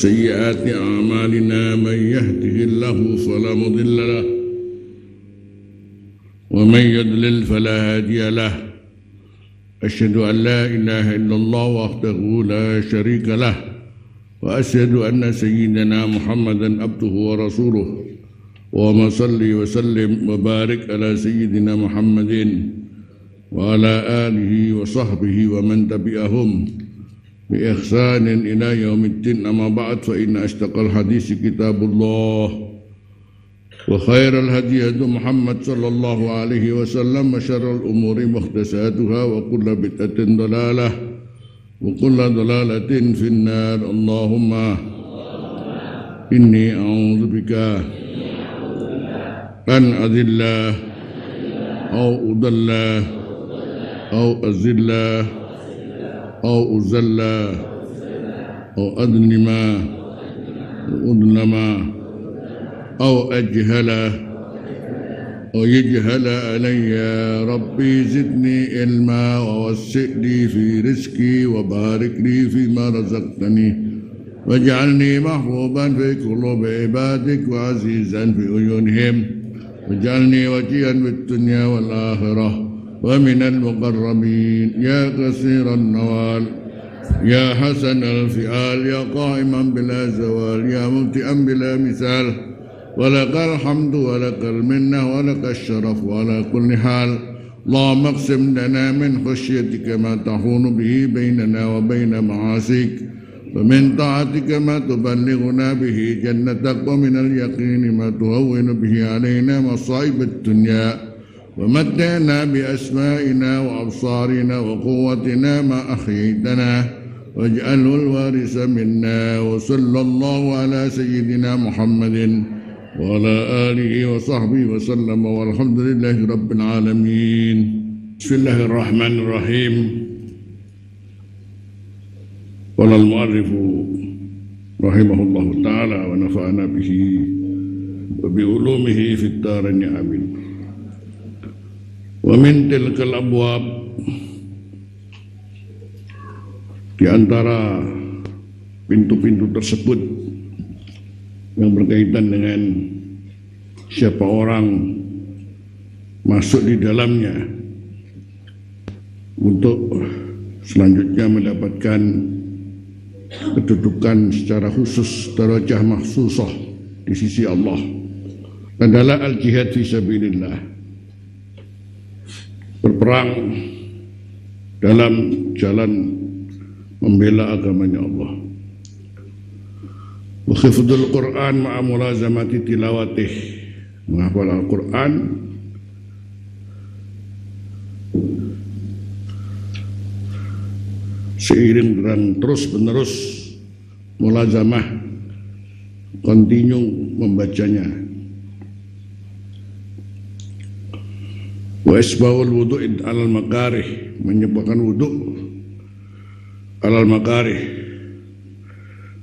وسيئات أعمالنا من يهده الله فلا مضل له ومن يضلل فلا هادي له أشهد أن لا إله إلا الله وحده لا شريك له وأشهد أن سيدنا محمدا عبده ورسوله اللهم صل وسلم وبارك على سيدنا محمد وعلى آله وصحبه ومن تبعهم بإحسان إلى يوم الدين. أما بعد فإن أصدق الحديث كتاب الله وخير الهدي هدي محمد صلى الله عليه وسلم وشر الأمور محدثاتها وكل بدعة ضلالة وكل ضلالة في النار. اللهم إني أعوذ بك أن أذل أو أضل أو أذل أو أذل أو أظلم أو أجهل أو يجهل علي. ربي زدني علما ووسع لي في رزقي وبارك لي فيما رزقتني واجعلني محبوبا في قلوب عبادك وعزيزا في عيونهم واجعلني وجيها في الدنيا والآخرة ومن المقربين. يا كثير النوال يا حسن الفعال يا قائما بلا زوال يا مبدئا بلا مثال ولك الحمد ولك المنة ولك الشرف وعلى كل حال. اللهم اقسم لنا من خشيتك ما تحول به بيننا وبين معاصيك ومن طاعتك ما تبلغنا به جنتك ومن اليقين ما تهون به علينا مصائب الدنيا ومتعنا بأسمائنا وأبصارنا وقوتنا ما أحييتنا واجعله الوارث منا. وصلى الله على سيدنا محمد وعلى آله وصحبه وسلم والحمد لله رب العالمين. بسم الله الرحمن الرحيم. قال المؤلف رحمه الله تعالى ونفعنا به وبعلومه في الدارين آمين. Wa min tilkal abwab, di antara pintu-pintu tersebut yang berkaitan dengan siapa orang masuk di dalamnya untuk selanjutnya mendapatkan kedudukan secara khusus, darajah mahsusah di sisi Allah, adalah al-jihad fi sabilillah, berperang dalam jalan membela agamanya Allah. Wa hifdzul Qur'an ma'a mulazamati tilawatih, menghafal Al-Qur'an seiring dan terus-menerus mulazamah, continue membacanya. Wa isbahul wudu' alal makarih, menyebabkan wudu' alal makarih,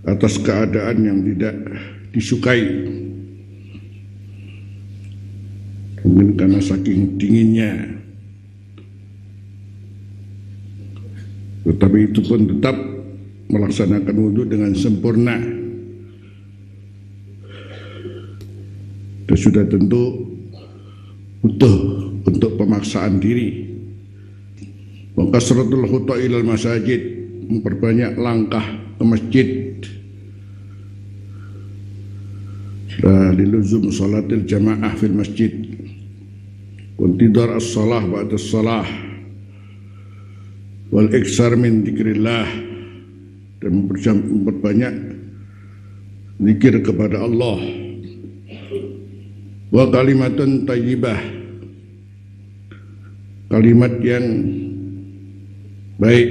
atas keadaan yang tidak disukai, mungkin karena saking dinginnya, tetapi itu pun tetap melaksanakan wudu dengan sempurna. Dan sudah tentu butuh untuk pemaksaan diri. Wa kasratul khuta ilal masajid, memperbanyak langkah ke masjid. Liluzum salatil jamaah fil masjid, wantidar as-salah ba'da as-salah, wal iksar min dzikrillah, dan memperbanyak zikir kepada Allah. Wa kalimatun thayyibah, kalimat yang baik.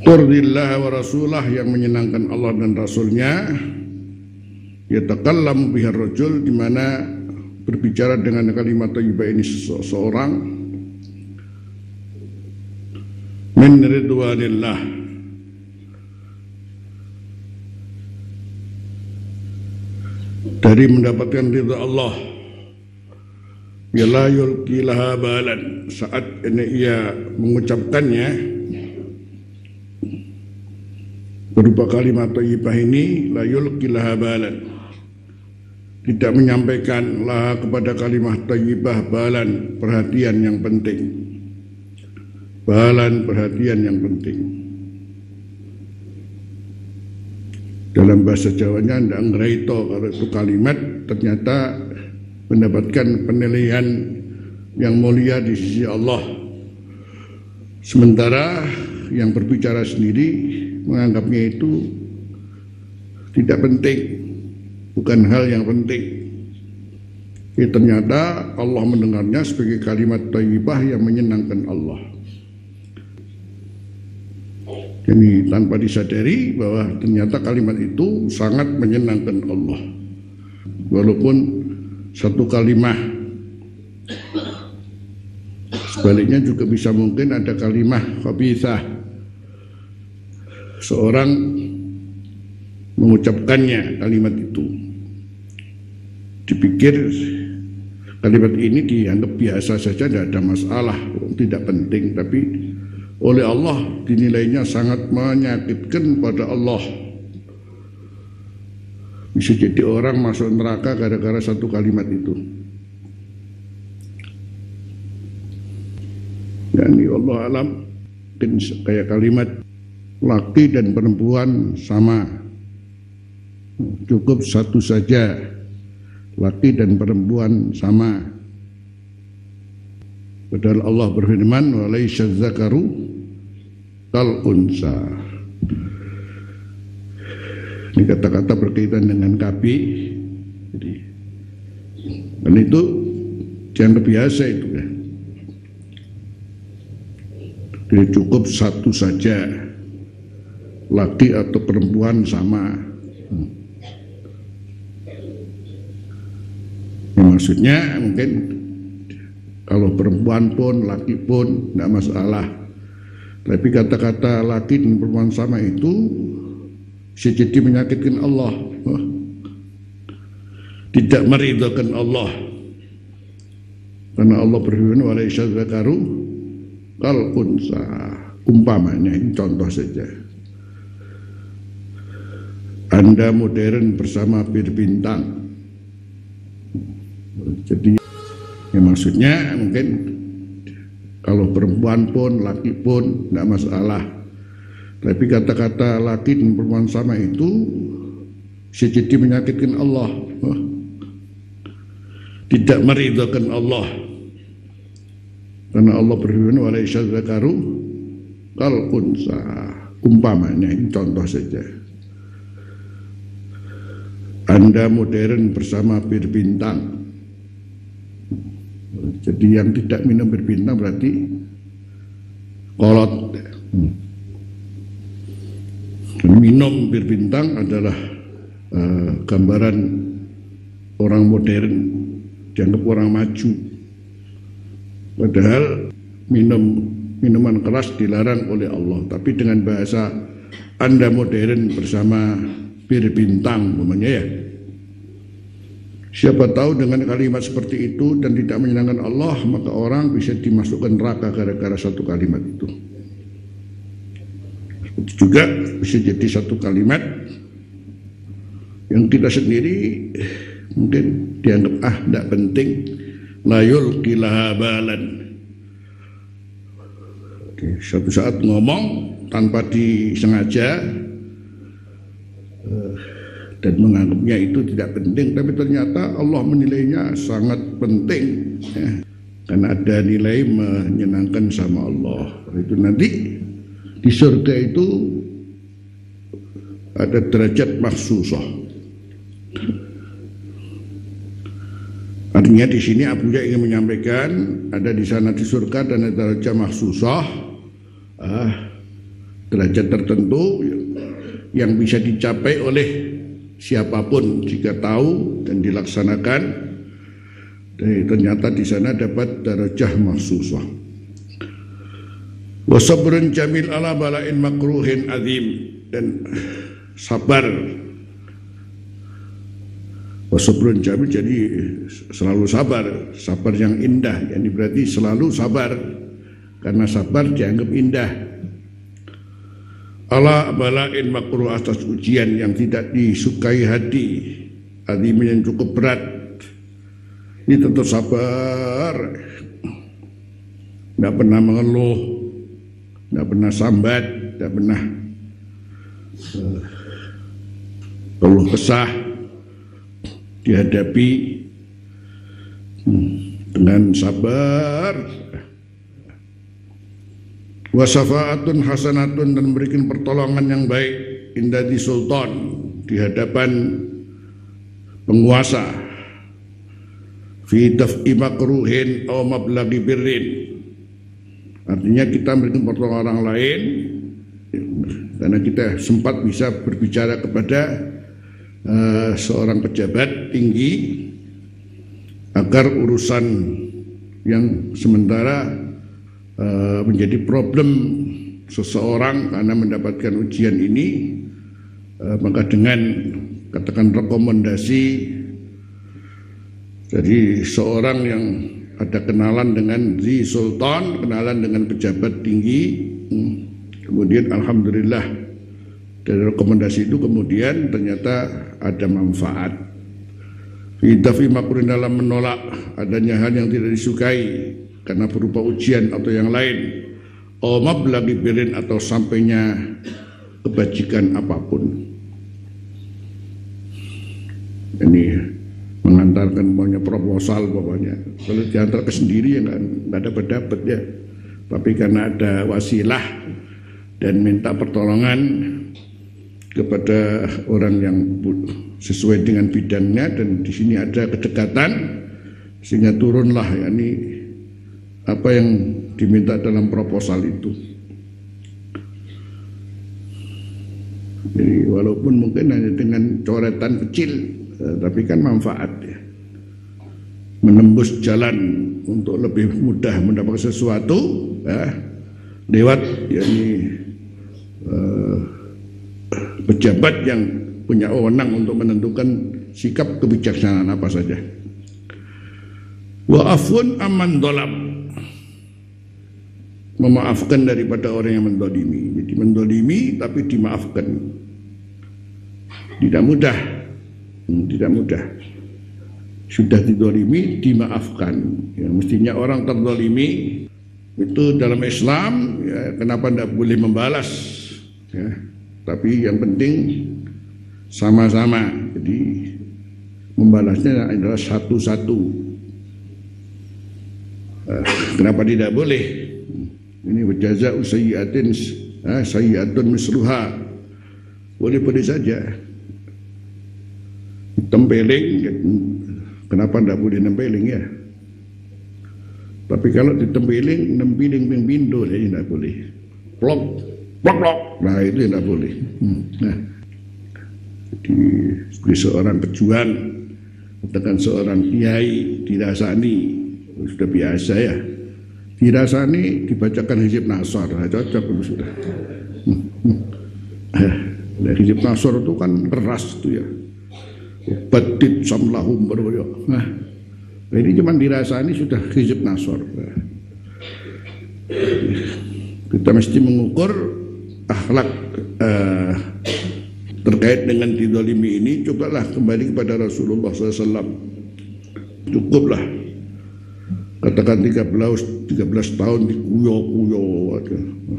Turdillah wa rasulah, yang menyenangkan Allah dan Rasulnya. Yatakallamu bihar rajul, di mana berbicara dengan kalimat thayyibah ini seseorang. Min ridwanillah, dari mendapatkan ridha Allah. Ya la yulqi laha balan, saat ini ia mengucapkannya berupa kalimat thayyibah ini la yulqilaha balan, tidak menyampaikan lah kepada kalimat thayyibah balan, perhatian yang penting, balan perhatian yang penting. Dalam bahasa Jawanya ndak ngreito kalau itu kalimat ternyata mendapatkan penilaian yang mulia di sisi Allah. Sementara yang berbicara sendiri menganggapnya itu tidak penting, bukan hal yang penting. Ternyata Allah mendengarnya sebagai kalimat thayyibah yang menyenangkan Allah. Jadi tanpa disadari bahwa ternyata kalimat itu sangat menyenangkan Allah. Walaupun satu kalimat, sebaliknya juga bisa mungkin ada kalimat khabithah. Seorang mengucapkannya kalimat itu, dipikir kalimat ini dianggap biasa saja, tidak ada masalah, tidak penting, tapi oleh Allah dinilainya sangat menyakitkan pada Allah. Bisa jadi orang masuk neraka gara-gara satu kalimat itu. Dan Allah alam, mungkin kayak kalimat laki dan perempuan sama, cukup satu saja, laki dan perempuan sama. Padahal Allah berfirman, walaysa dzakaru kal unsa. Ini kata-kata berkaitan dengan KB. Jadi, dan itu dianggap biasa itu ya. Jadi cukup satu saja, laki atau perempuan sama. Maksudnya mungkin kalau perempuan pun, laki pun tidak masalah. Tapi kata-kata laki dan perempuan sama itu bisa jadi menyakitkan Allah, tidak meridhakan Allah. Karena Allah berfirman, walaysa dzakaru kal unsa. Umpamanya, ini contoh saja. Anda modern bersama bir bintang. Jadi ya maksudnya mungkin kalau perempuan pun, laki pun tidak masalah. Tapi kata-kata laki dan perempuan sama itu bisa jadi menyakitkan Allah, tidak meridhakan Allah. Karena Allah berfirman, walaysa dzakaru kal unsa. Umpamanya, ini contoh saja. Anda modern bersama bir bintang. Jadi yang tidak minum bir bintang berarti kolot. Minum bir bintang adalah gambaran orang modern, dianggap orang maju. Padahal minuman keras dilarang oleh Allah. Tapi dengan bahasa Anda modern bersama bir bintang, umpamanya ya. Siapa tahu dengan kalimat seperti itu dan tidak menyenangkan Allah, maka orang bisa dimasukkan neraka gara-gara satu kalimat itu. Seperti juga bisa jadi satu kalimat yang kita sendiri mungkin dianggap tidak penting, la yulqilaha balan. Suatu saat ngomong tanpa disengaja dan menganggapnya itu tidak penting, tapi ternyata Allah menilainya sangat penting ya. Karena ada nilai menyenangkan sama Allah. Itu nanti di surga itu ada derajat makhsusah. Artinya di sini Abuya ingin menyampaikan ada di sana di surga dan ada derajat makhsusah, derajat tertentu yang bisa dicapai oleh siapapun jika tahu dan dilaksanakan. Dan ternyata di sana dapat darajah mahsusah. Wa sabrun jamil ala bala'in makruhin azim, dan sabar. Wa sabrun jamil jadi selalu sabar, sabar yang indah. Yani berarti selalu sabar, karena sabar dianggap indah. ala bala'in makruh, atas ujian yang tidak disukai hati, azimin yang cukup berat. Ini tetap sabar, tidak pernah mengeluh, tidak pernah sambat, tidak pernah keluh kesah, dihadapi dengan sabar. Wa syafaatun hasanatun, dan memberikan pertolongan yang baik indadi sultan, di hadapan penguasa, fi daf'i makruhin aw mablaghi birrin. Artinya kita memberikan pertolongan orang lain karena kita sempat bisa berbicara kepada seorang pejabat tinggi agar urusan yang sementara menjadi problem seseorang karena mendapatkan ujian ini, maka dengan katakan rekomendasi dari seorang yang ada kenalan dengan Zi Sultan, kenalan dengan pejabat tinggi, kemudian alhamdulillah dari rekomendasi itu kemudian ternyata ada manfaat. Fidafi makruhin, dalam menolak adanya hal yang tidak disukai karena berupa ujian atau yang lain, mablaghi birrin, atau sampainya kebajikan apapun. Ini mengantarkan pokoknya proposal, pokoknya kalau diantar ke sendiri ya nggak dapat ya, tapi karena ada wasilah dan minta pertolongan kepada orang yang sesuai dengan bidangnya, dan di sini ada kedekatan sehingga turunlah yakni apa yang diminta dalam proposal itu. Jadi walaupun mungkin hanya dengan coretan kecil, tapi kan manfaat ya, menembus jalan untuk lebih mudah mendapatkan sesuatu ya, lewat yakni pejabat yang punya wewenang untuk menentukan sikap kebijaksanaan apa saja. Wa afun aman dolam, memaafkan daripada orang yang mendolimi. Jadi mendolimi tapi dimaafkan, tidak mudah, tidak mudah. Sudah didolimi dimaafkan ya, mestinya orang terdolimi itu dalam Islam ya, kenapa tidak boleh membalas ya, tapi yang penting sama-sama. Jadi membalasnya adalah satu-satu. Kenapa tidak boleh? Ini wajaza'u sayyi'atin sayyi'atun misluha, boleh-boleh saja. Tempeling, kenapa tidak boleh nempeling ya? Tapi kalau ditempeling, nempiling ping-pindo, jadi tidak boleh. Plok, plok, plok, nah itu tidak boleh. Nah, jadi sebagai seorang pejuang, katakan seorang kiai dirasani, sudah biasa ya. Dirasani dibacakan hizib nasor, cocok itu sudah. Hizib nasor itu kan keras itu ya. Badit samlahum berwoyo. Nah, ini cuma dirasani sudah hizib nasor. Kita mesti mengukur akhlak terkait dengan didolimi ini. Cobalah kembali kepada Rasulullah SAW. Cukuplah. Katakan 13 tahun dikuyo-kuyo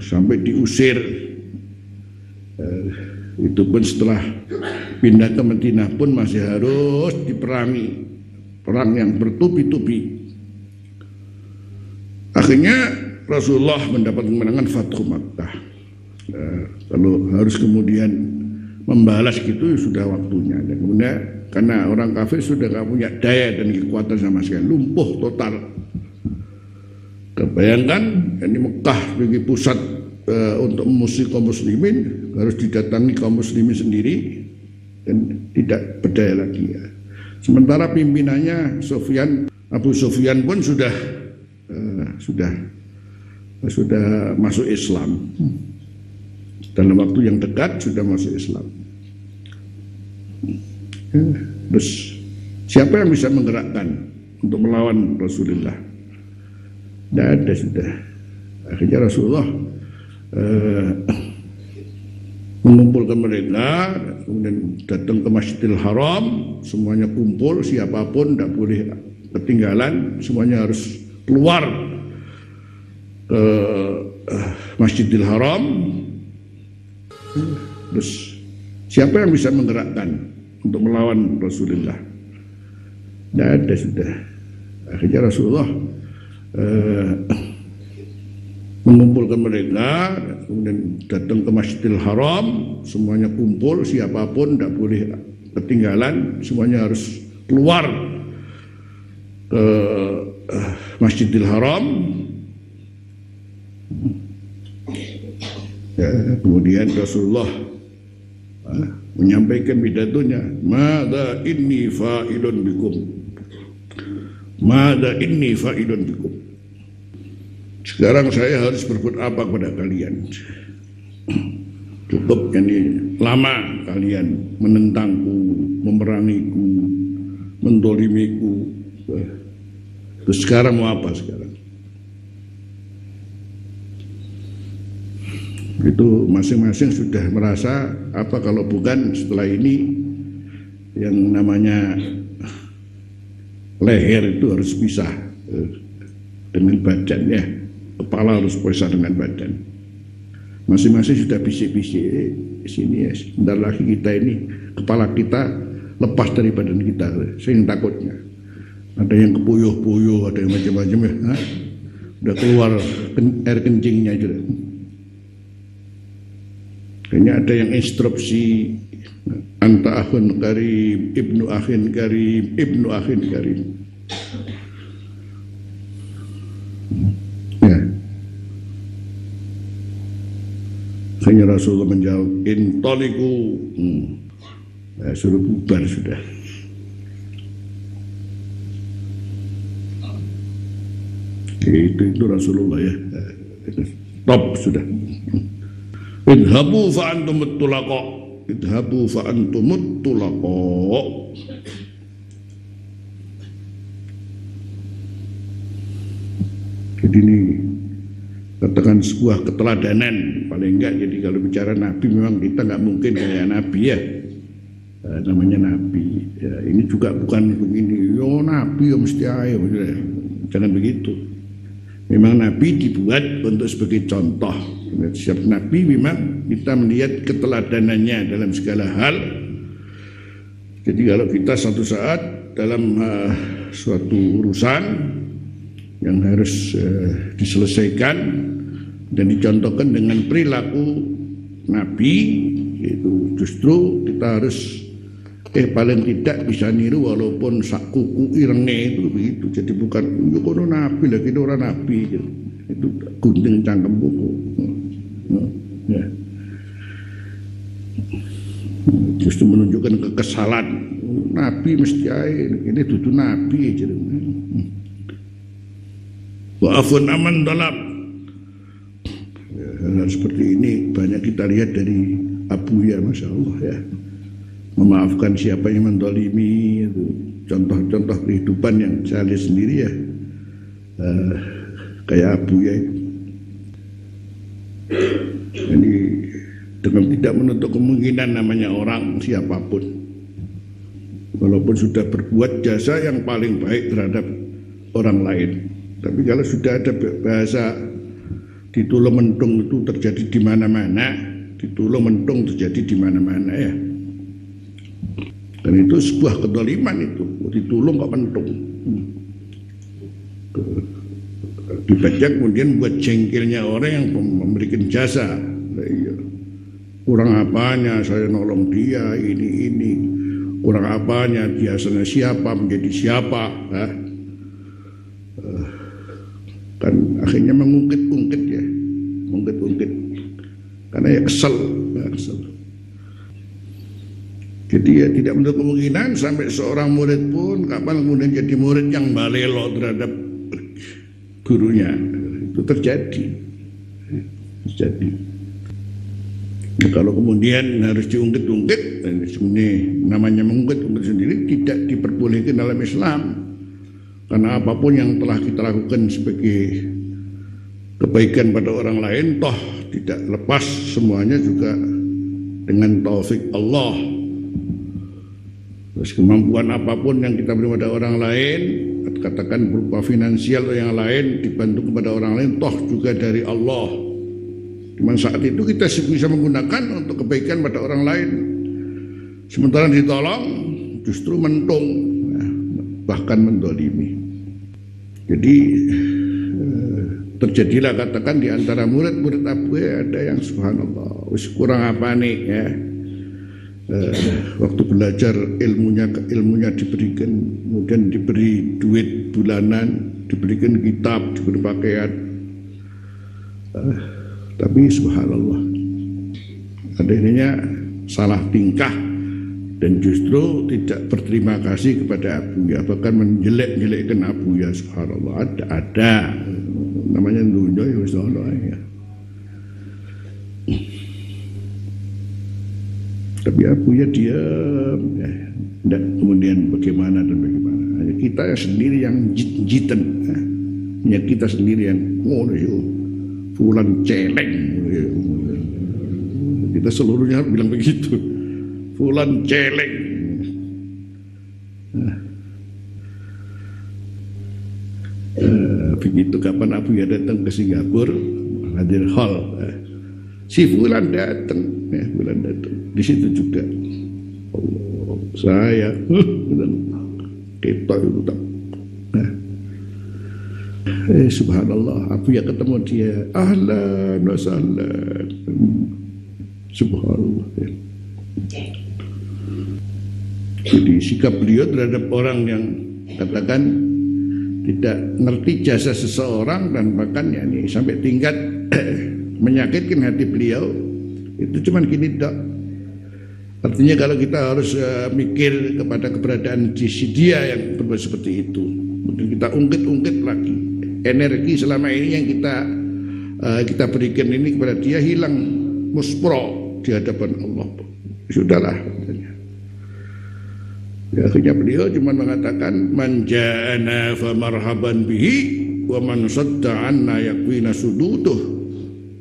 sampai diusir. Itu pun setelah pindah ke Madinah pun masih harus diperangi, perang yang bertubi-tubi. Akhirnya Rasulullah mendapat kemenangan Fathu Makkah. Kalau harus kemudian membalas gitu sudah waktunya. Dan kemudian karena orang kafir sudah nggak punya daya dan kekuatan sama sekali, lumpuh total. Kebayangkan ini Mekah sebagai pusat untuk memusuhi kaum muslimin, harus didatangi kaum muslimin sendiri dan tidak berdaya lagi ya. Sementara pimpinannya Abu Sufyan pun sudah masuk Islam. Dalam waktu yang dekat sudah masuk Islam. Terus siapa yang bisa menggerakkan untuk melawan Rasulullah? Tidak ada sudah. Akhirnya Rasulullah mengumpulkan mereka, kemudian datang ke Masjidil Haram, semuanya kumpul, siapapun tidak boleh ketinggalan, semuanya harus keluar ke Masjidil Haram. Terus siapa yang bisa menggerakkan untuk melawan Rasulullah? Tidak ada sudah. Akhirnya Rasulullah mengumpulkan mereka, kemudian datang ke Masjidil Haram, semuanya kumpul, siapapun tidak boleh ketinggalan, semuanya harus keluar ke Masjidil Haram. Ya, kemudian Rasulullah menyampaikan pidatonya, "Mada inni fa'ilun bikum. Mada inni fa'ilun bikum." Sekarang saya harus berbuat apa kepada kalian? Cukup ini lama kalian menentangku, memerangiku, mendolimiku. Terus sekarang mau apa sekarang? Itu masing-masing sudah merasa apa kalau bukan setelah ini yang namanya leher itu harus pisah dengan badannya. Kepala harus pisah dengan badan. Masing-masing sudah bisik-bisik sini ya. Sebentar lagi kita ini kepala kita lepas dari badan kita. Saya yang takutnya. Ada yang kepuyuh-puyuh, ada yang macam-macam ya. Udah keluar air kencingnya juga. Kayaknya ada yang instruksi anta akhun karim, ibnu akhin karim, ibnu akhin karim. Akhirnya Rasulullah menjawab, intoliku, suruh bubar sudah. Itu Rasulullah ya, top sudah. Idhabu fa'antumut tulaqa, idhabu fa'antumut tulaqa. Jadi ini katakan sebuah keteladanan paling enggak. Jadi kalau bicara Nabi memang kita nggak mungkin kayak Nabi ya, namanya Nabi ya, ini juga bukan begini yo Nabi yo mesti ayo, jangan begitu. Memang Nabi dibuat untuk sebagai contoh. Setiap Nabi memang kita melihat keteladanannya dalam segala hal. Jadi kalau kita suatu saat dalam suatu urusan yang harus diselesaikan dan dicontohkan dengan perilaku Nabi, itu justru kita harus paling tidak bisa niru walaupun sak kuku irenge itu begitu. Jadi bukan yo kono Nabi lagi orang Nabi gitu. Itu gunting cangkem buku. Ya. Justru menunjukkan kekesalan. Nabi mesti ae ini dudu Nabi aja. Wa'afun aman dalab. Hal seperti ini banyak kita lihat dari Abu ya, Masya Allah ya. Memaafkan siapa yang mendolimi, itu contoh-contoh kehidupan yang saya lihat sendiri ya, kayak Abu ya. Jadi dengan tidak menutup kemungkinan namanya orang siapapun, walaupun sudah berbuat jasa yang paling baik terhadap orang lain. Tapi kalau sudah ada bahasa ditulung mentung itu terjadi di mana-mana, ditulung mentung terjadi di mana-mana ya. Dan itu sebuah kedoliman itu, ditulung kok mentung. Dibaca kemudian buat jengkelnya orang yang memberikan jasa. Kurang apanya saya nolong dia, ini. Kurang apanya biasanya siapa menjadi siapa. Kan akhirnya mengungkit-ungkit ya, mengungkit-ungkit karena ya kesel. Jadi ya tidak menutup kemungkinan sampai seorang murid pun kapan kemudian jadi murid yang balelo terhadap gurunya, itu terjadi. Nah, kalau kemudian harus diungkit-ungkit, ini namanya mengungkit-ungkit sendiri tidak diperbolehkan dalam Islam. Karena apapun yang telah kita lakukan sebagai kebaikan pada orang lain, toh tidak lepas semuanya juga dengan taufik Allah. Terus kemampuan apapun yang kita beri pada orang lain, katakan berupa finansial atau yang lain, dibantu kepada orang lain, toh juga dari Allah. Cuman saat itu kita bisa menggunakan untuk kebaikan pada orang lain. Sementara ditolong justru mentung, bahkan mendolimi. Jadi terjadilah katakan di antara murid-murid Abu ya ada yang subhanallah wis kurang apa nih ya, waktu belajar ilmunya diberikan, kemudian diberi duit bulanan, diberikan kitab, diberi pakaian, tapi subhanallah ada ininya salah tingkah dan justru tidak berterima kasih kepada Abu ya, bahkan menjelek-jelekkan Abu ya, subhanallah. Ada namanya dunia ya, subhanallah ya. Tapi Abu ya diam ya, dan kemudian bagaimana dan bagaimana. Hanya kita sendiri yang jiten ya. Hanya kita sendiri yang fulan celeng ya. Kita seluruhnya bilang begitu, fulan celeng. Begitu kapan Abu ya datang ke Singapura, hadir hall, si fulan datang, fulan datang. Di situ juga, Allah, saya, kita itu tak. Subhanallah, Abu ya ketemu dia, ahlan wa sahlan, subhanallah. Jadi sikap beliau terhadap orang yang katakan tidak ngerti jasa seseorang dan bahkan ya ini sampai tingkat menyakitkan hati beliau, itu cuman gini dok. Artinya kalau kita harus mikir kepada keberadaan dia yang berbuat seperti itu, mungkin kita ungkit-ungkit lagi energi selama ini yang kita berikan ini kepada dia hilang muspro di hadapan Allah. Sudahlah katanya. Ya, akhirnya beliau cuma mengatakan man ja'ana fa marhaban bihi wa man sadda anna yakfina sududuh.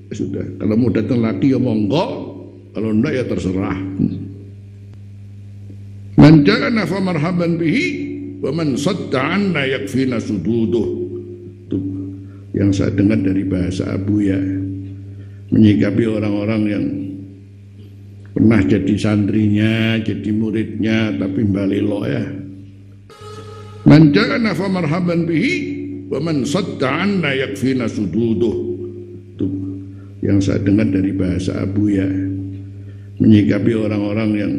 Ya sudah, kalau mau datang lagi ya monggo, kalau enggak ya terserah. Man ja'ana fa marhaban bihi wa man sadda anna yakfina sududuh. Itu yang saya dengar dari bahasa Abu ya, menyikapi orang-orang yang pernah jadi santrinya, jadi muridnya, tapi balelo ya. Man ja'ana fa marhaban bihi wa man sadda anna yakfina sududuh. Itu yang saya dengar dari bahasa Abu ya, menyikapi orang-orang yang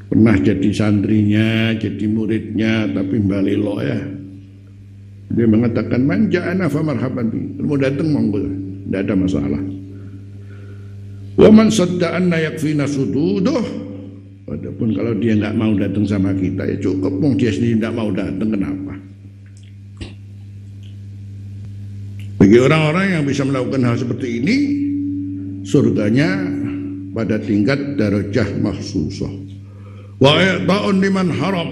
pernah jadi santrinya, jadi muridnya, tapi balelo ya. Dia mengatakan man ja'ana fa marhaban bihi, mau datang monggo, tidak ada masalah. Wa man sadda anna yakfina sududuh. Adapun kalau dia nggak mau datang sama kita ya cukup, wong dia sendiri nggak mau datang, kenapa? Bagi orang-orang yang bisa melakukan hal seperti ini, surganya pada tingkat darajah mahsusah. Wa i'ta'un liman haram.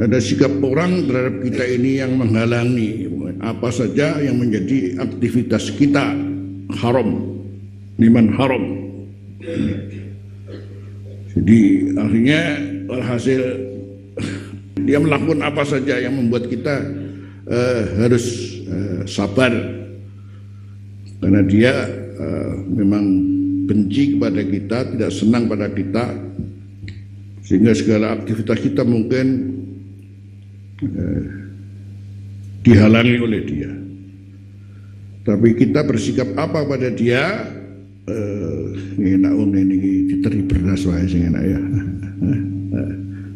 Ada sikap orang terhadap kita ini yang menghalangi apa saja yang menjadi aktivitas kita haram, liman haram. Jadi akhirnya alhasil dia melakukan apa saja yang membuat kita harus sabar, karena dia memang benci kepada kita, tidak senang pada kita, sehingga segala aktivitas kita mungkin dihalangi oleh dia. Tapi kita bersikap apa pada dia? Enak wong ini diteri beras wae sing enak ya.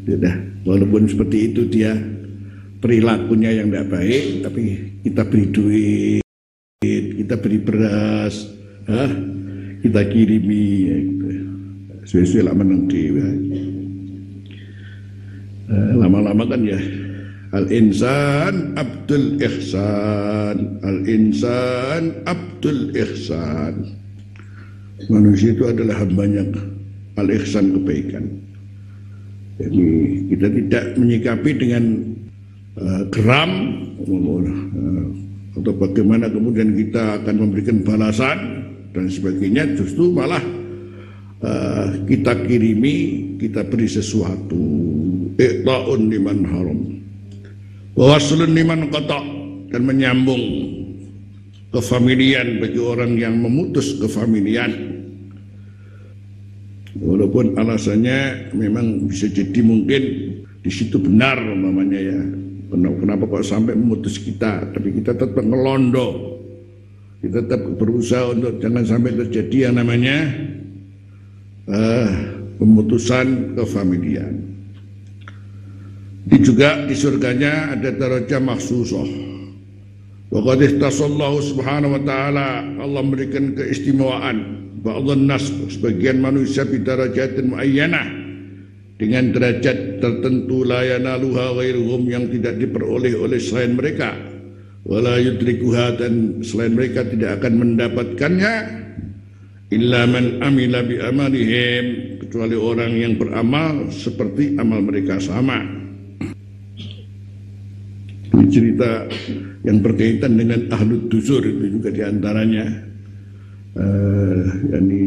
Sudah, walaupun seperti itu dia perilakunya yang tidak baik, tapi kita beri duit, kita beri beras, kita kirimi ya gitu. Sesuai lah meneng dhewe. Lama-lama kan ya al-insan abdul ihsan, al-insan abdul ihsan. Manusia itu adalah hambanya al-ihsan, kebaikan. Jadi kita tidak menyikapi dengan geram atau bagaimana kemudian kita akan memberikan balasan dan sebagainya, justru malah kita kirimi, kita beri sesuatu. Iqta'un liman haram wa waslun liman qata', dan menyambung kefamilian bagi orang yang memutus kefamilian. Walaupun alasannya memang bisa jadi mungkin di situ benar umpamanya ya. Kenapa kok sampai memutus kita? Tapi kita tetap ngelondo. Kita tetap berusaha untuk jangan sampai terjadi yang namanya pemutusan kefamilian. Ini juga di surganya ada darajah makhsusah. Wa qad ihtasallahu subhanahu wa ta'ala, Allah memberikan keistimewaan ba'dhan nas, sebagian manusia bidarajatin muayyanah, dengan derajat tertentu la yanaluha ghairuhum, yang tidak diperoleh oleh selain mereka, wala yudrikuha, dan selain mereka tidak akan mendapatkannya, illa man amila bi amalihim, kecuali orang yang beramal seperti amal mereka sama. Ini cerita yang berkaitan dengan ahlud dusur, itu juga diantaranya. Yani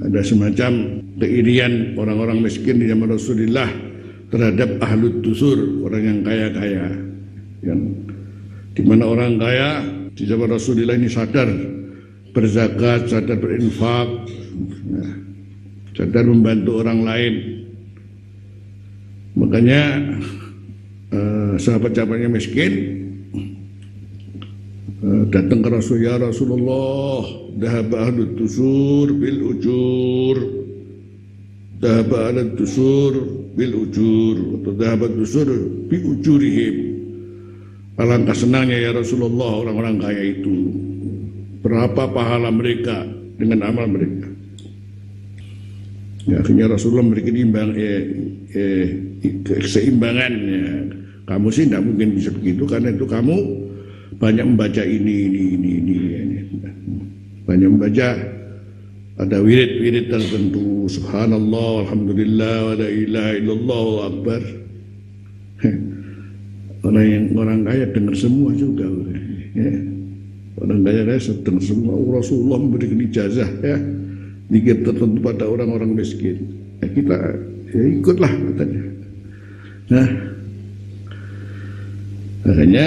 ada semacam keirian orang-orang miskin di zaman Rasulullah terhadap ahlud dusur, orang yang kaya-kaya, yang dimana orang kaya di zaman Rasulullah ini sadar berzakat, sadar berinfak, sadar membantu orang lain. Makanya sahabat-sahabatnya miskin datang ke Rasul, ya Rasulullah, dhahaba ahlud dusur bil ujur, dhahaba ahlud dusur bil ujur, atau dhahaba dusur bi ujurihim. Alangkah senangnya ya Rasulullah orang-orang kaya itu, berapa pahala mereka dengan amal mereka. Ya, akhirnya Rasulullah memberikan keseimbangan. Ya. Kamu sih tidak mungkin bisa begitu, karena itu kamu banyak membaca ini. Banyak membaca, ada wirid-wirid tertentu, subhanallah, alhamdulillah, wa la ilaha illallah, wa akbar. Orang kaya dengar semua juga. Ya. Orang kaya dengar semua. Rasulullah memberikan ijazah, ya, zikir tertentu pada orang-orang miskin. Ya, kita ya ikutlah katanya. Nah, makanya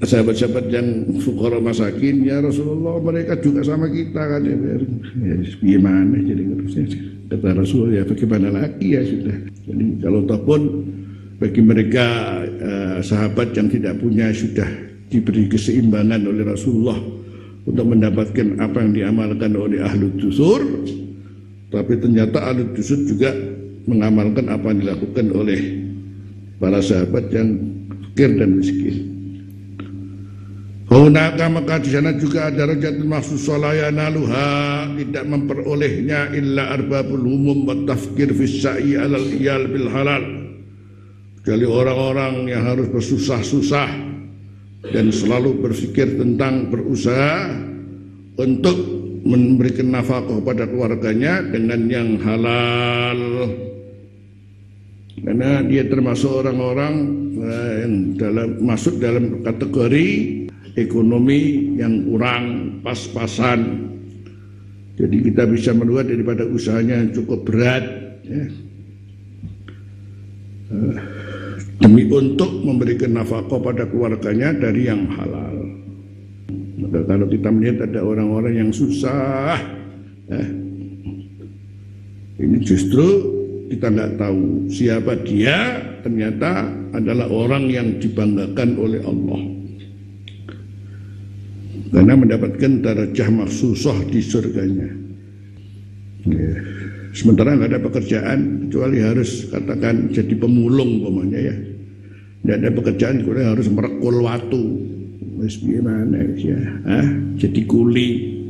sahabat-sahabat yang fuqara masakin, ya Rasulullah, mereka juga sama kita kan, ya, gimana jadi kata Rasul, ya bagaimana lagi, ya sudah. Jadi kalau ataupun bagi mereka sahabat yang tidak punya, sudah diberi keseimbangan oleh Rasulullah untuk mendapatkan apa yang diamalkan oleh ahlud dusur, tapi ternyata ahlud dusur juga mengamalkan apa yang dilakukan oleh para sahabat yang fakir dan miskin. Hunaka, maka di sana juga ada darajat makhsusah la yanaluha, tidak memperolehnya illa arbabul humum wa tafkir fis sa'i alal iyal bil halal, kecuali orang-orang yang harus bersusah-susah dan selalu berpikir tentang berusaha untuk memberikan nafkah kepada keluarganya dengan yang halal. Karena dia termasuk orang-orang yang masuk dalam kategori ekonomi yang kurang pas-pasan. Jadi kita bisa melihat daripada usahanya yang cukup berat, ya, demi untuk memberikan nafkah pada keluarganya dari yang halal. Maka kalau kita melihat ada orang-orang yang susah, ya, ini justru kita tidak tahu siapa dia, ternyata adalah orang yang dibanggakan oleh Allah, karena mendapatkan darajah makhsusah di surganya. Ya. Sementara nggak ada pekerjaan kecuali harus katakan jadi pemulung umpamanya, ya. Tidak ada pekerjaan kecuali harus merekul watu. Wis gimana ya? Jadi kuli.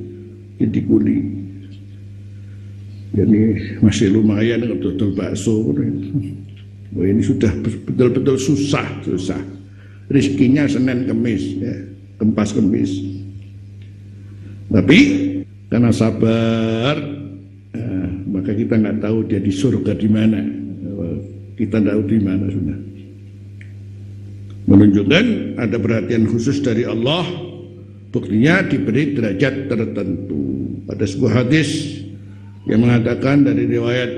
Jadi masih lumayan untuk bakso. Oh, ini sudah betul-betul susah. Rizkinya Senin Kemis, ya, Kempas Kemis. Tapi karena sabar, maka kita nggak tahu dia di surga di mana. Kita tahu di mana sudah. Menunjukkan ada perhatian khusus dari Allah. Buktinya diberi derajat tertentu. Ada sebuah hadis yang mengatakan dari riwayat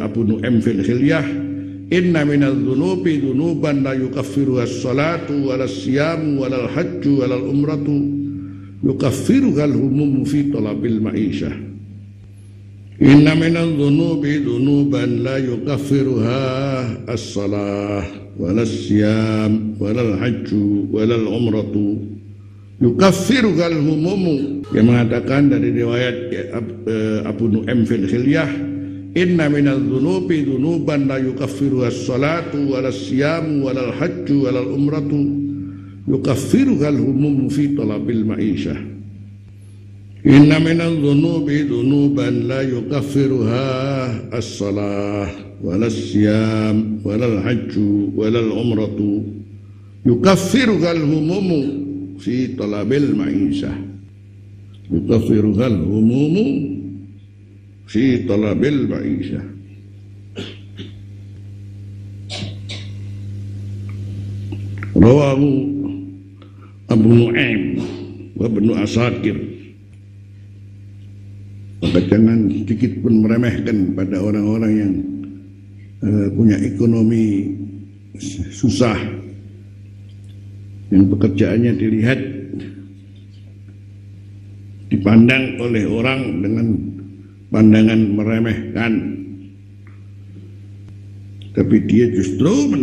Abu Nu'aim fil Hilyah, inna minadz dzunubi dzunuban la yukaffiruha as-salatu wala as-siyamu wala al-hajju wala al-umratu yukaffiruha al-humum fi talabil ma'isyah. Inna minadz dzunubi dzunuban la yukaffiruha as-salah wala as-siyam wala al-hajju wala al-umratu yukaffiruha al-humum, yang mengatakan dari riwayat Abu Nu'aim fil Hilyah, inna minadz dzunubi dzunuban la yukaffiruha as-salatu wala as-siyamu wala al-hajju wala al-umratu yukaffiruha al-humum fi talabil ma'isyah. Inna minadz dzunubi dzunuban la yukaffiruha as-salah wala as-siyam wala al-hajju wala al-umratu yukaffiruha al-humum fi talabil ma'isyah. Yukaffiruha al-humum fi talabil ma'isyah. Rawahu Abu Nu'aim wa Ibnu Asakir. Maka jangan sedikit pun meremehkan pada orang-orang yang punya ekonomi susah, yang pekerjaannya dilihat, dipandang oleh orang dengan pandangan meremehkan, tapi dia justru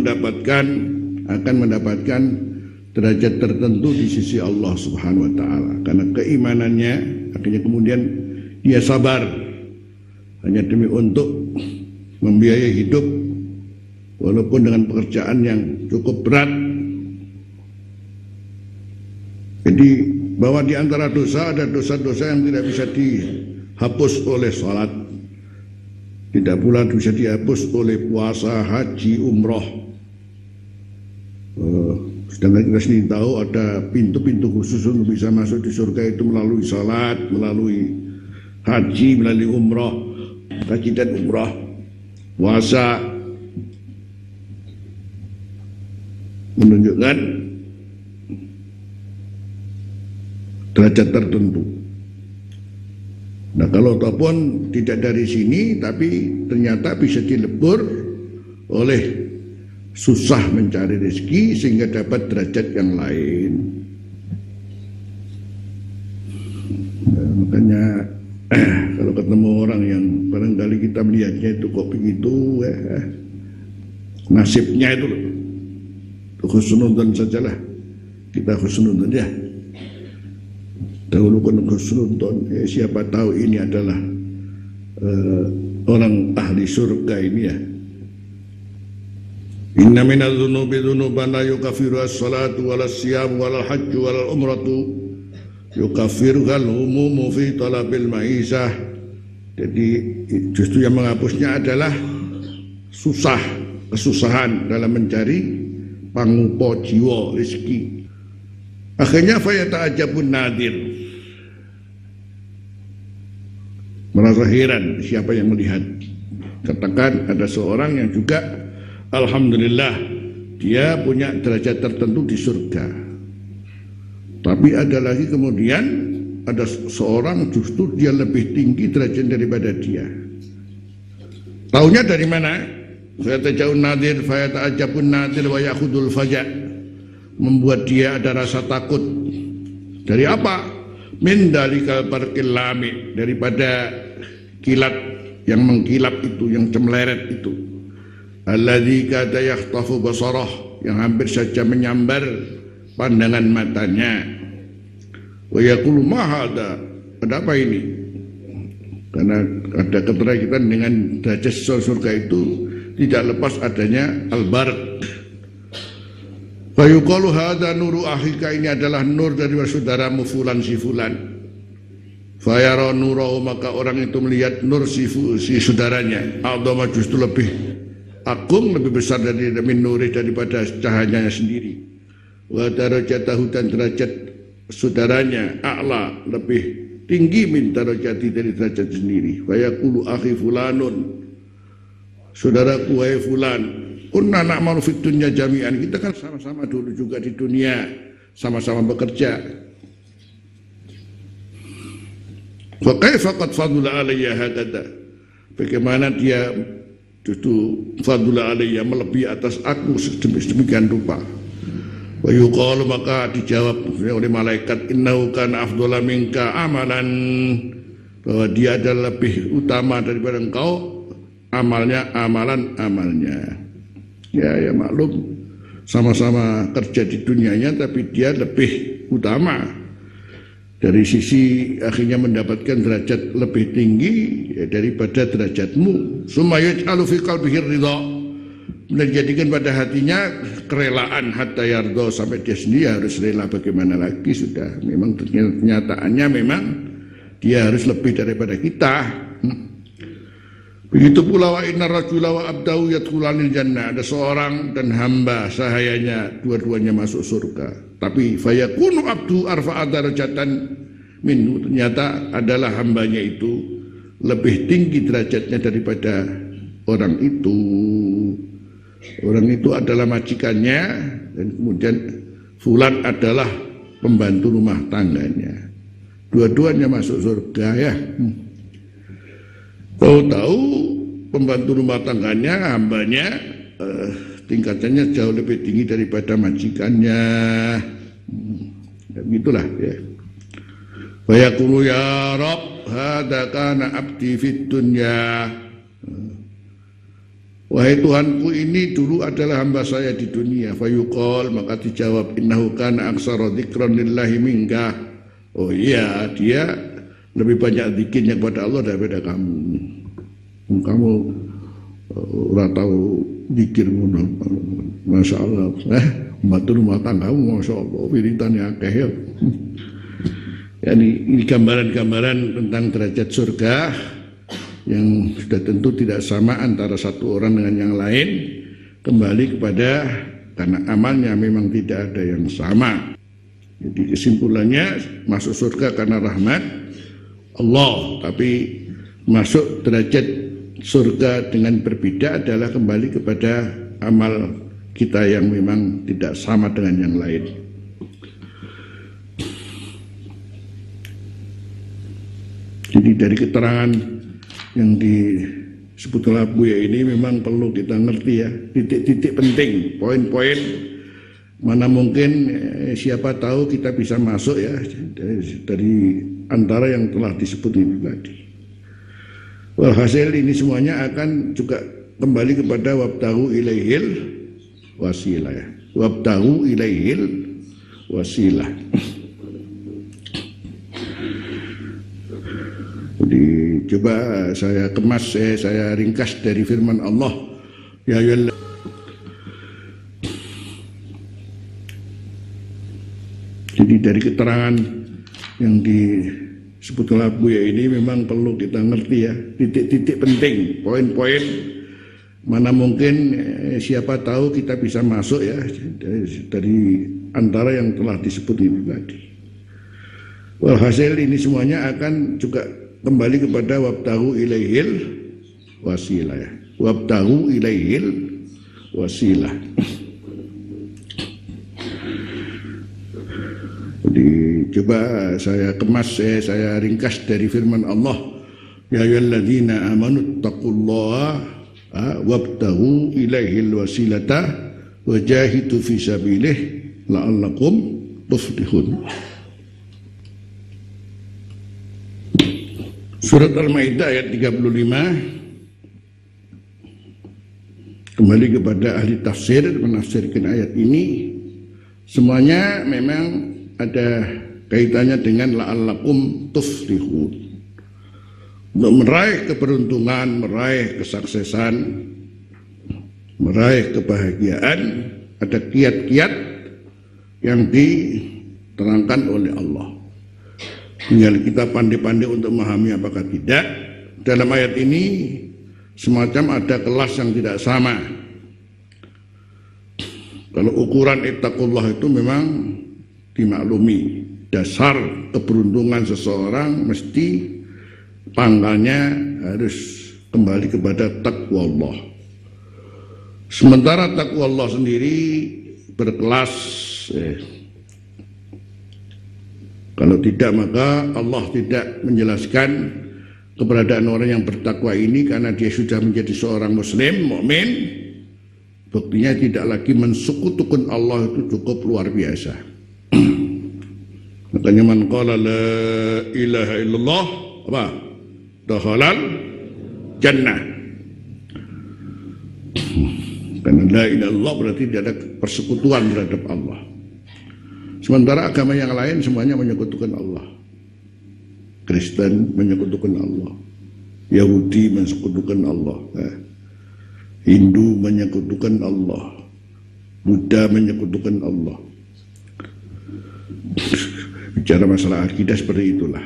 akan mendapatkan derajat tertentu di sisi Allah Subhanahu wa Ta'ala karena keimanannya. Akhirnya kemudian dia sabar hanya demi untuk membiayai hidup walaupun dengan pekerjaan yang cukup berat. Jadi bahwa di antara dosa ada dosa-dosa yang tidak bisa dihapus oleh salat, tidak pula bisa dihapus oleh puasa, haji, umroh. Sedangkan kita sendiri tahu ada pintu-pintu khusus untuk bisa masuk di surga itu melalui salat, melalui haji, melalui umroh, haji dan umroh, puasa, menunjukkan derajat tertentu. Nah, kalau ataupun tidak dari sini, tapi ternyata bisa dilebur oleh susah mencari rezeki sehingga dapat derajat yang lain. Nah, makanya kalau ketemu orang yang barangkali kita melihatnya itu kok begitu, nasibnya itu loh, husnudon sajalah, kita husnudon ya. Dahulu kan husnudon, siapa tahu ini adalah orang ahli surga ini ya. Inna minadz dzunubi dzunuban la yukaffiruha as-salatu wala as-siyam wala al-hajju wala al-umratu yukaffiruha al-humumu fi talabil ma'isyah. Jadi justru yang menghapusnya adalah kesusahan dalam mencari pangupo jiwa rezeki. Akhirnya fayata'ajabun nadir, merasa heran siapa yang melihat. Katakan ada seorang yang juga alhamdulillah dia punya derajat tertentu di surga, tapi ada lagi kemudian ada seorang justru dia lebih tinggi derajat daripada dia. Taunya dari mana? Fayata'ajabun nadir, fayata'ajabun nadir wa yakhudul faja', membuat dia ada rasa takut. Dari apa? Min dalikal barqil lami, daripada kilat yang mengkilap itu, yang cemleret itu. Alladzi kada yakhtafu basarah, yang hampir saja menyambar pandangan matanya. Wa yaqulu ma hadza, ada apa ini? Karena ada keterkaitan dengan derajat surga itu tidak lepas adanya al-barq. Fayuqalu hadza nuru akhika, ini adalah nur dari saudaramu fulan si fulan. Fayara nurahu, maka orang itu melihat nur si saudaranya. A'dhama, justru lebih agung, lebih besar dari min nuri, daripada cahayanya sendiri. Wa darajatahu, dan derajat saudaranya a'la, lebih tinggi min darajati, dari derajat sendiri. Fayaqulu akhi fulanun, saudaraku wahai fulan, kunna na'malu fid dunya jami'an, kita kan sama-sama dulu juga di dunia, sama-sama bekerja. Fa kaifa qad fadula alayya hadada? Bagaimana dia itu fadula alayya melebihi atas aku sedemikian rupa. Wa yuqalu, maka dijawab oleh malaikat, innahu kana afdhala minka amalan, bahwa dia adalah lebih utama daripada engkau amalannya. Ya maklum, sama-sama kerja di dunianya, tapi dia lebih utama dari sisi akhirnya mendapatkan derajat lebih tinggi daripada derajatmu. Summa yaj'alu fi qalbihi ridha, menjadikan pada hatinya kerelaan hatta yardo, sampai dia sendiri harus rela. Bagaimana lagi, sudah memang kenyataannya memang dia harus lebih daripada kita. Begitu pula wa inna rajula wa abdahu yadkhulanil jannah, ada seorang dan hamba sahayanya dua-duanya masuk surga, tapi fayakunu abdu arfa'a darajatan minhu, ternyata adalah hambanya itu lebih tinggi derajatnya daripada orang itu. Orang itu adalah majikannya, dan kemudian fulan adalah pembantu rumah tangganya. Dua-duanya masuk surga ya. Tahu-tahu pembantu rumah tangganya, hambanya, tingkatannya jauh lebih tinggi daripada majikannya. Begitulah ya. Wa yaqulu ya Rabb, hadza kana abdi fid dunya. Wahai Tuhanku, ini dulu adalah hamba saya di dunia. Fayuqal, maka dijawab, innahu kana aksara dzikran lillahi minka. Oh iya, dia lebih banyak zikirnya kepada Allah daripada kamu. Kamu ora tahu zikir ngono. Masya Allah. Membantu rumah tanggamu, masya Allah, wiridannya akeh ya. Ini gambaran-gambaran tentang derajat surga yang sudah tentu tidak sama antara satu orang dengan yang lain, kembali kepada karena amalnya memang tidak ada yang sama. Jadi kesimpulannya, masuk surga karena rahmat Allah, tapi masuk derajat surga dengan berbeda adalah kembali kepada amal kita yang memang tidak sama dengan yang lain. Jadi dari keterangan yang disebut oleh Buya ini memang perlu kita ngerti ya, titik-titik penting, poin-poin mana mungkin siapa tahu kita bisa masuk ya dari antara yang telah disebut ini tadi. Walhasil ini semuanya akan juga kembali kepada wabtahu ilaihil wasilah ya. Wabtahu ilaihil wasilah. Jadi coba saya kemas, saya ringkas dari firman Allah. Ya ayyuhal. Jadi dari keterangan yang disebut oleh Buya ini memang perlu kita ngerti ya, titik-titik penting, poin-poin mana mungkin siapa tahu kita bisa masuk ya dari antara yang telah disebut ini tadi. Walhasil ini semuanya akan juga kembali kepada wabtahu ilaihil wasilah ya. Wabtahu ilaihil wasilah. Jadi coba saya kemas, saya ringkas dari firman Allah. Ya ayyuhalladzina amanu taqullaha wabtahu ilaihil wasilata wajahidu fi sabilih la'allakum tuflihun. Surat Al-Maidah ayat 35. Kembali kepada ahli tafsir menafsirkan ayat ini, semuanya memang ada kaitannya dengan la'allakum tuflihun. Untuk meraih keberuntungan, meraih kesuksesan, meraih kebahagiaan, ada kiat-kiat yang diterangkan oleh Allah. Tinggal kita pandai-pandai untuk memahami apakah tidak. Dalam ayat ini semacam ada kelas yang tidak sama. Kalau ukuran ittaqullah itu memang dimaklumi, dasar keberuntungan seseorang mesti pangkalnya harus kembali kepada taqwa Allah. Sementara taqwa Allah sendiri berkelas Kalau tidak, maka Allah tidak menjelaskan keberadaan orang yang bertakwa ini karena dia sudah menjadi seorang muslim, mukmin. Buktinya tidak lagi mensekutukan Allah itu cukup luar biasa. Makanya man qala la ilaha illallah apa? Dakhalal jannah. Karena la ilaha illallah berarti tidak ada persekutuan terhadap Allah. Sementara agama yang lain semuanya menyekutukan Allah. Kristen menyekutukan Allah, Yahudi menyekutukan Allah, Hindu menyekutukan Allah, Buddha menyekutukan Allah. Bicara masalah akidah seperti itulah.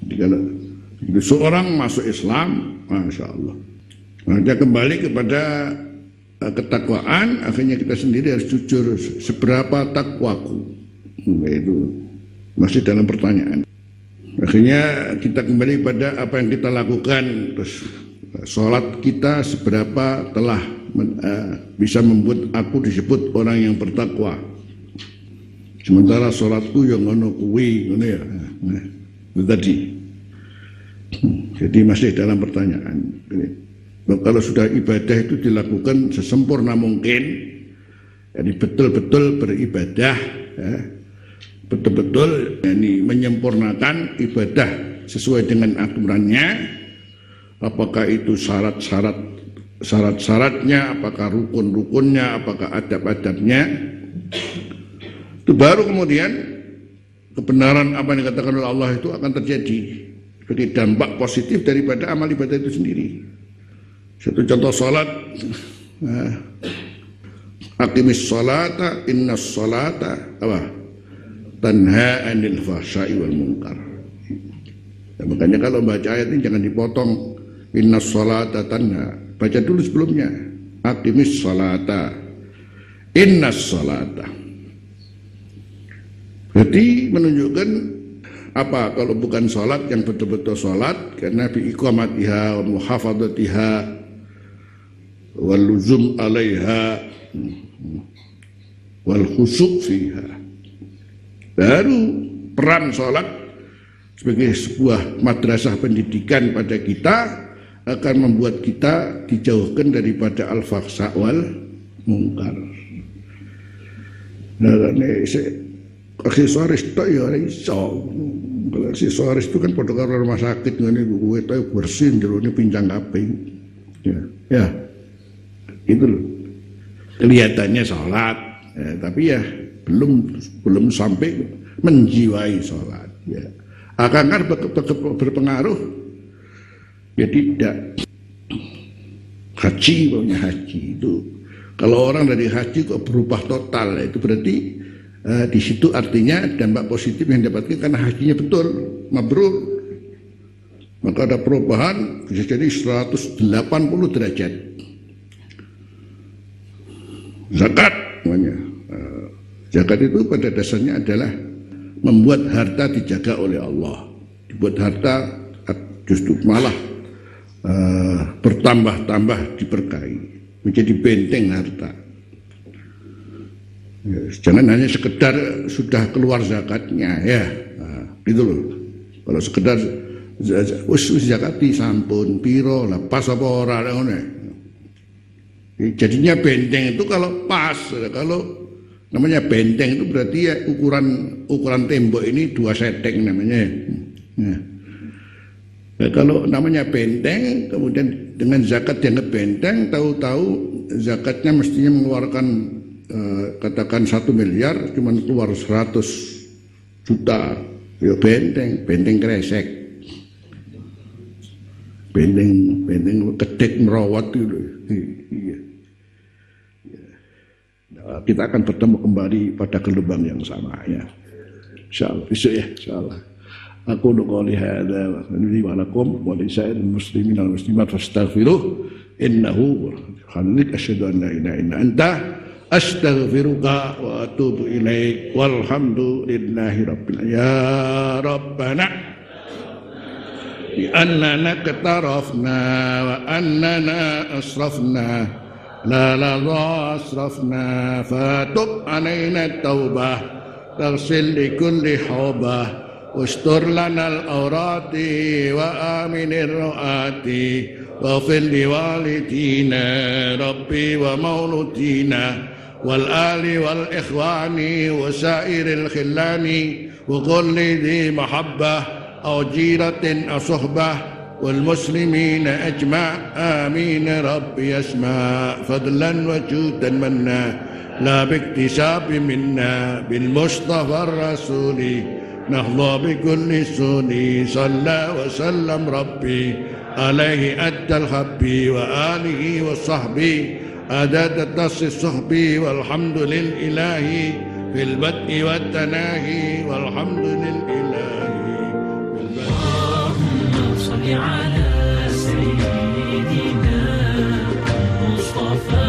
Jadi kalau seorang masuk Islam, Masya Allah, dia kembali kepada ketakwaan. Akhirnya kita sendiri harus jujur, seberapa takwaku. Itu masih dalam pertanyaan. Akhirnya kita kembali pada apa yang kita lakukan. Terus sholat kita seberapa telah bisa membuat aku disebut orang yang bertakwa. Sementara sholatku yang ngono kuwi, ngono ya. Nah, itu tadi. Jadi masih dalam pertanyaan. Kalau sudah ibadah itu dilakukan sesempurna mungkin, jadi betul-betul beribadah, ya, betul-betul ini menyempurnakan ibadah sesuai dengan aturannya. Apakah itu syarat-syaratnya, apakah rukun-rukunnya, apakah adab-adabnya. Itu baru kemudian kebenaran apa yang dikatakan oleh Allah itu akan terjadi sebagai dampak positif daripada amal ibadah itu sendiri. Satu contoh salat, aqimis salata innas salata apa? Tanha 'anil fahsya'i wal munkar. Ya, makanya kalau baca ayat ini jangan dipotong innas salata tanha. Baca dulu sebelumnya. Aqimis salata innas salata. Berarti menunjukkan apa kalau bukan salat yang betul-betul salat, karena bi iqamatiha wa muhafadzatiha wal luzum 'alaiha wal khusyuk fiha. Baru peran sholat sebagai sebuah madrasah pendidikan pada kita akan membuat kita dijauhkan daripada al-fahsya wal munkar. Nah, ini aksesoris itu ya iso. Kalau aksesoris itu kan pada karo rumah sakit ngene kuwi itu bersih jerone pincang kabeh. Ya. Itu loh. Kelihatannya sholat, ya, tapi ya belum sampai menjiwai sholat. Ya. Akan berpengaruh, ya tidak. Haji, pokoknya haji itu. Kalau orang dari haji kok berubah total, itu berarti di situ artinya dampak positif yang didapatkan karena hajinya betul, mabrur. Maka ada perubahan bisa jadi 180 derajat. Zakat namanya. Zakat itu pada dasarnya adalah membuat harta dijaga oleh Allah. Dibuat harta justru malah bertambah-tambah diberkahi, menjadi benteng harta. Ya, jangan hanya sekedar sudah keluar zakatnya, ya, gitu loh. Kalau sekedar wis zakati sampun piro lah pas apa ora ngono. Jadinya benteng itu kalau pas, kalau namanya benteng itu berarti ya ukuran tembok ini 2 seteng namanya. Nah, kalau namanya benteng kemudian dengan zakat dianggap benteng, tahu-tahu zakatnya mestinya mengeluarkan katakan 1 miliar cuma keluar 100 juta, ya benteng kresek, benteng kedek merawat itu. Iya. Nah, kita akan bertemu kembali pada gelombang yang sama, ya. Insyaallah besok ya, insyaallah. Aku qouli hadza wa lakum wa li sa'iril muslimin wal muslimat fastaghfiruh innahu hamdik asyhadu an la ilaha illa anta astaghfiruka wa atubu ilaik walhamdulillahi rabbil alamin. Ya rabbana bi annana qatarafna wa annana asrafna la asrafna fatub alaina taubah taghsil li kulli hubah واستر لنا الأورات وآمن الرؤات واغفر لوالدينا ربي ومولودينا والآل والإخوان وسائر الخلان وكل ذي محبة أو جيرة أو صحبة والمسلمين أجمع آمين ربي يسمع فضلا وجودا منا لا باكتساب منا بالمصطفى الرسول نحظى بكل سوني صلى وسلم ربي عليه أدى الخبي وآله وصحبه عدد النص الصحبي والحمد للإله في البدء والتناهي والحمد للإله في البدء. اللهم صل على سيدنا مصطفى